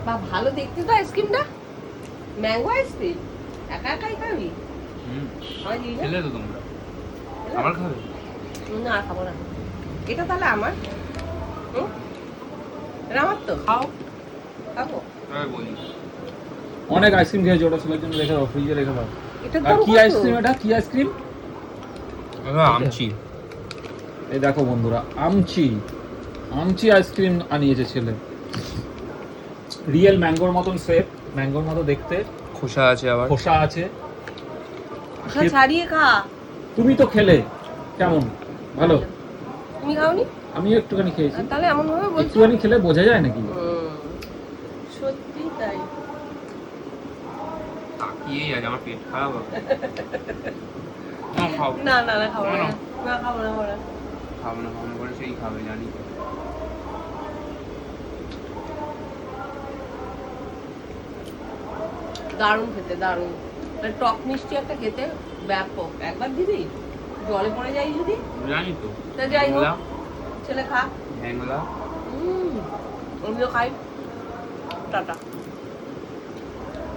বা ভালো দেখতে তো আইসক্রিমটা, ম্যাঙ্গো আইসক্রিম। একা একাই খাবি? আমার দিবি না? খেলে তো তোমরা, আমার খাবে? না আর খাবো না। এটা তাহলে আমার, এটা আমার তো, খাও, খাবো। তবে বলি অনেক আইসক্রিম খেয়েছো, ওটা ছেলের জন্য রেখে দাও, ফ্রিজে রেখে দাও। এটার আর দাম কি কত? আইসক্রিম এটা? কি আইসক্রিম? আমচি। এই দেখো বন্ধুরা, আমচি আমচি আইসক্রিম আনিয়েছে ছেলে। রিয়েল ম্যাঙ্গোর মতন শেপ, ম্যাঙ্গোর মতো দেখতে, খোসা আছে আবার। খোসা আছে। খোসা ছাড়িয়ে খা। তুমি তো খেলে, কেমন? ভালো? তুমি খাওনি? আমি একটুখানি খেয়েছি। তাহলে এমন ভাবে বলছো? একটুখানি খেলে বোঝা যায় নাকি? সত্যি তাই। তাকিয়েই আছে, আমার পেট খারাপ হবে। খাও, না না না খাবো না, না। না খাবো না, খাবো না। খাবো না খাবো না করে সেই খাবে, জানি তো। দারুণ খেতে, দারুণ। মানে টক মিষ্টি একটা খেতে ব্যাপক। একবার দিবি, জলে পড়ে যাই যদি। জানি তো। তা যাই হোক, হ্যাংলা, ছেলে খা। হ্যাংলা। আমিও খাই। টাটা।